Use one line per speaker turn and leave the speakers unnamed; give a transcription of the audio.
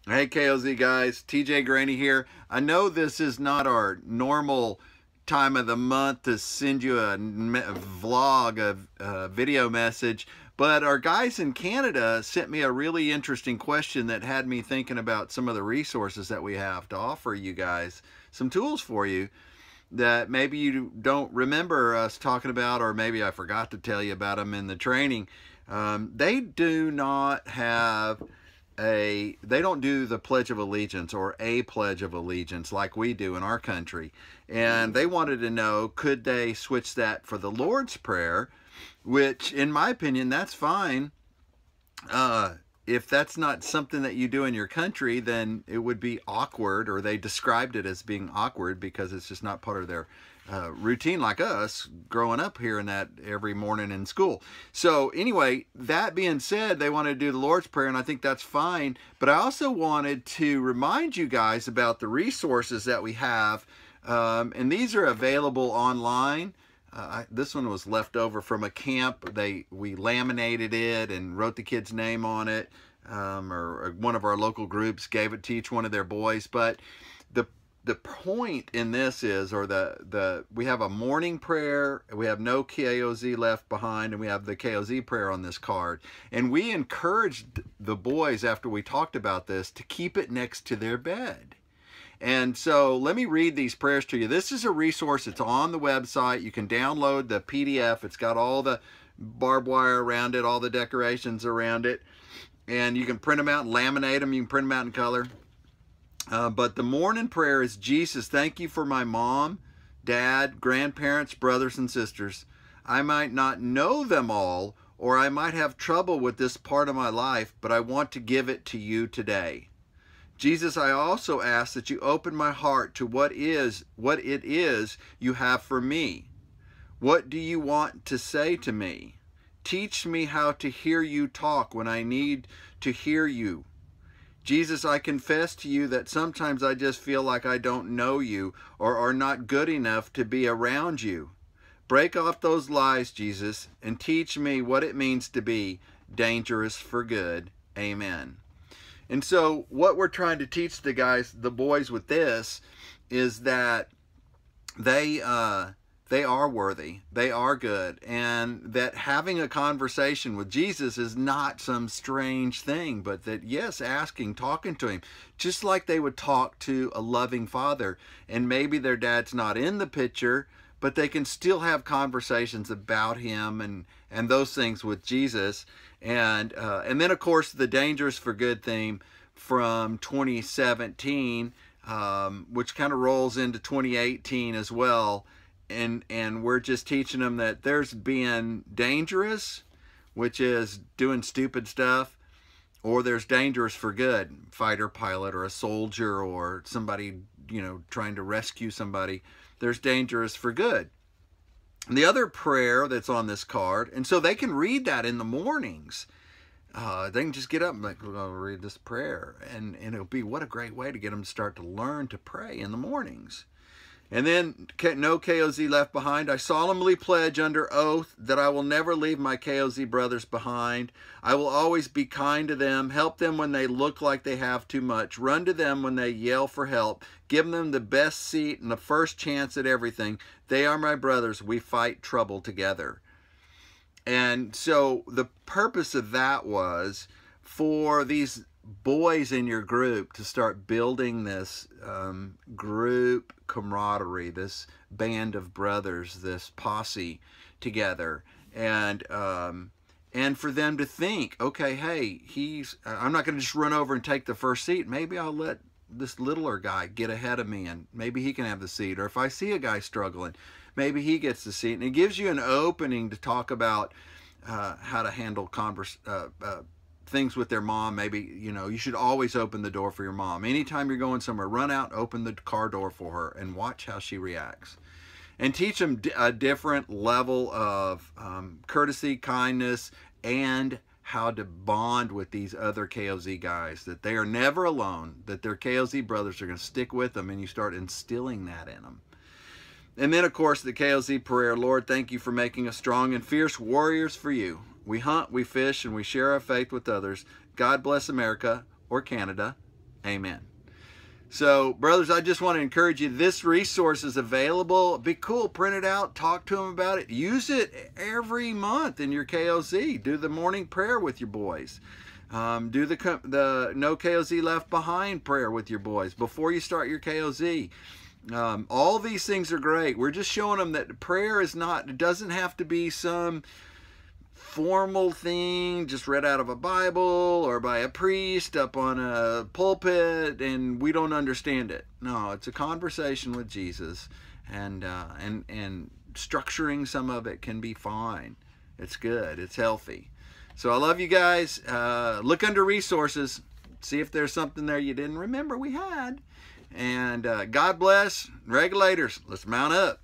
Hey KOZ guys, TJ Graney here. I know this is not our normal time of the month to send you a vlog, a video message, but our guys in Canada sent me a really interesting question that had me thinking about some of the resources that we have to offer you guys, some tools for you that maybe you don't remember us talking about, or maybe I forgot to tell you about them in the training. They do not have they don't do the Pledge of Allegiance or a Pledge of Allegiance like we do in our country. And they wanted to know, could they switch that for the Lord's Prayer, which in my opinion, that's fine. If that's not something that you do in your country, then it would be awkward, or they described it as being awkward because it's just not part of their routine, like us growing up hearing that every morning in school. So anyway, that being said, they wanted to do the Lord's Prayer, and I think that's fine. But I also wanted to remind you guys about the resources that we have, and these are available online. This one was left over from a camp. We laminated it and wrote the kid's name on it, or one of our local groups gave it to each one of their boys. But the point in this is, we have a morning prayer, we have no KOZ left behind, and we have the KOZ prayer on this card. And we encouraged the boys, after we talked about this, to keep it next to their bed. And so let me read these prayers to you. This is a resource. It's on the website. You can download the PDF. It's got all the barbed wire around it, all the decorations around it. And you can print them out and laminate them. You can print them out in color. But the morning prayer is, Jesus, thank you for my mom, dad, grandparents, brothers, and sisters. I might not know them all, or I might have trouble with this part of my life, but I want to give it to you today. Jesus, I also ask that you open my heart to what it is you have for me. What do you want to say to me? Teach me how to hear you talk when I need to hear you. Jesus, I confess to you that sometimes I just feel like I don't know you or are not good enough to be around you. Break off those lies, Jesus, and teach me what it means to be dangerous for good. Amen. And so what we're trying to teach the boys with this is that they are worthy, they are good, and that having a conversation with Jesus is not some strange thing, but that, yes, talking to him, just like they would talk to a loving father. And maybe their dad's not in the picture, but they can still have conversations about him and those things with Jesus. And then, of course, the Dangerous for Good theme from 2017, which kind of rolls into 2018 as well. And we're just teaching them that there's being dangerous, which is doing stupid stuff, or there's dangerous for good, fighter pilot or a soldier or somebody, trying to rescue somebody. There's dangerous for good. And the other prayer that's on this card, and so they can read that in the mornings. They can just get up and we're going to read this prayer. And it'll be, what a great way to get them to start to learn to pray in the mornings. And then, no KOZ left behind. I solemnly pledge under oath that I will never leave my KOZ brothers behind. I will always be kind to them, help them when they look like they have too much, run to them when they yell for help, give them the best seat and the first chance at everything. They are my brothers. We fight trouble together. And so the purpose of that was for these boys in your group to start building this group camaraderie, this band of brothers, this posse together, and for them to think, okay, hey, I'm not going to just run over and take the first seat. Maybe I'll let this littler guy get ahead of me, and maybe he can have the seat. Or if I see a guy struggling, maybe he gets the seat. And it gives you an opening to talk about how to handle things with their mom. Maybe, you should always open the door for your mom. Anytime you're going somewhere, run out, open the car door for her, and watch how she reacts. And teach them a different level of courtesy, kindness, and how to bond with these other KOZ guys, that they are never alone, that their KOZ brothers are going to stick with them, and you start instilling that in them. And then, of course, the KOZ prayer, Lord, thank you for making us strong and fierce warriors for you. We hunt, we fish, and we share our faith with others. God bless America or Canada. Amen. So, brothers, I just want to encourage you. This resource is available. Be cool. Print it out. Talk to them about it. Use it every month in your KOZ. Do the morning prayer with your boys. Do the No KOZ Left Behind prayer with your boys before you start your KOZ. All these things are great. We're just showing them that prayer is not, it doesn't have to be some formal thing just read out of a Bible or by a priest up on a pulpit and we don't understand it. No, it's a conversation with Jesus, and structuring some of it can be fine. It's good. It's healthy. So I love you guys. Look under resources. See if there's something there you didn't remember we had. And God bless. Regulators, let's mount up.